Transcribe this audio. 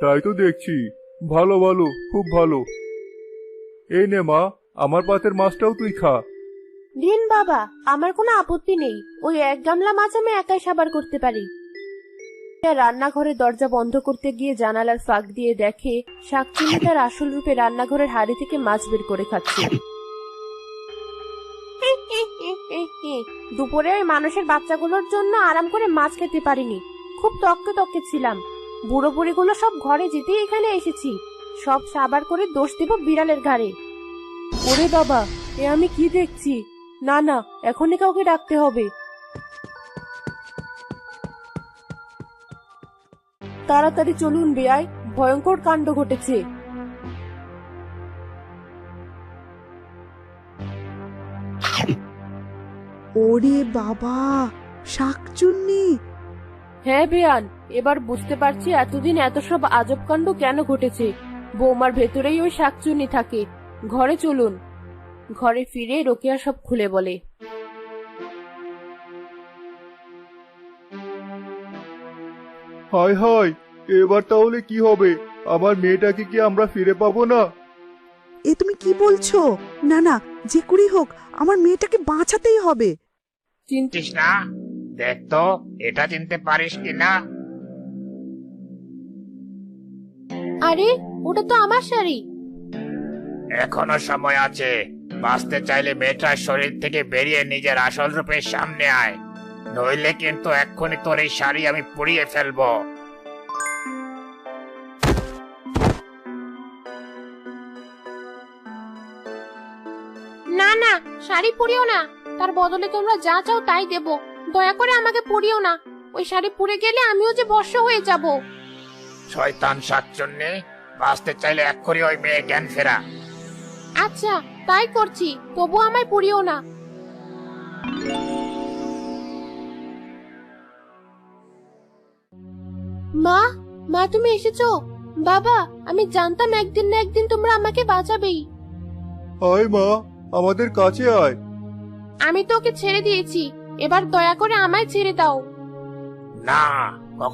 তাই তো দেখছি। ভালো ভালো, খুব ভালো। এই নে মা, আমার পাতের মাছটাও তুই খা। দিন বাবা, আমার কোনো আপত্তি নেই। ওই এক গামলা মাছ আমি একাই সাবার করতে পারি। রান্নাঘরের দরজা বন্ধ করতে গিয়ে জানালার ফাঁক দিয়ে দেখে শাকচুন্নি তার আসল রূপে রান্নাঘরের হাড়ি থেকে মাছ বের করে খাচ্ছে। দুপুরে ওই মানুষের বাচ্চাগুলোর জন্য আরাম করে মাছ খেতে পারিনি। খুব তককে তককে ছিলাম। বুড়ো বুড়িগুলো সব ঘরে যেতেই এখানে এসেছি। সব সাবার করে দোষ দেব বিড়ালের ঘাড়ে। ওরে বাবা, এ আমি কি দেখছি! না না, এখনই কাউকে ডাকতে হবে। তাড়াতাড়ি চলুন বেয়াই, ভয়ঙ্কর কাণ্ড ঘটেছে। ওরে বাবা, শাকচুন্নি! হ্যাঁ বেয়ান, এবার বুঝতে পারছি এতদিন এত সব আজব কাণ্ড কেন ঘটেছে। বৌমার ভেতরেই ওই শাকচুন্নি থাকে। ঘরে চলুন। ঘরে ফিরে রোকেয়া সব খুলে বলে। হায় হায়, এবার তাহলে কি হবে? আমার মেয়েটাকে কি আমরা ফিরে পাবো না? এ তুমি কি বলছো? না না, যে করেই হোক আমার মেয়েটাকে বাঁচাতেই হবে। চিন্তা চিস না, দেখ তো এটা চিনতে পারিস কিনা। আরে, ওটা তো আমার শাড়ি। এখনো সময় আছে। বাঁচতে চাইলে মেয়েটার শরীর থেকে বেরিয়ে নিজের আসল রূপের সামনে আয়, নইলে কিন্তু এক্ষুনি তোর এই শাড়ি আমি পুড়িয়ে ফেলবো। না না, শাড়ি পরিও না। তার বদলে তোমরা যা চাও তাই দেব। দয়া করে আমাকে পরিও না। ওই শাড়ি পুড়ে গেলে আমিও যে ভস্ম হয়ে যাব। শয়তান শাকচুন্নি, বাঁচতে চাইলে এক্ষুনি ওই মেয়ে জ্ঞান ফেরা। আচ্ছা, তাই করছি, তবু আমায় পরিও না। মা, মা তুমি এসেছো? বাবা, আমি জানতাম একদিন না একদিন তোমরা আমাকে বাঁচাবেই। আয় মা, আমাদের কাছে আয়। আমি তো ওকে ছেড়ে দিয়েছি, এবার দয়া করে আমায় ছেড়ে দাও। না,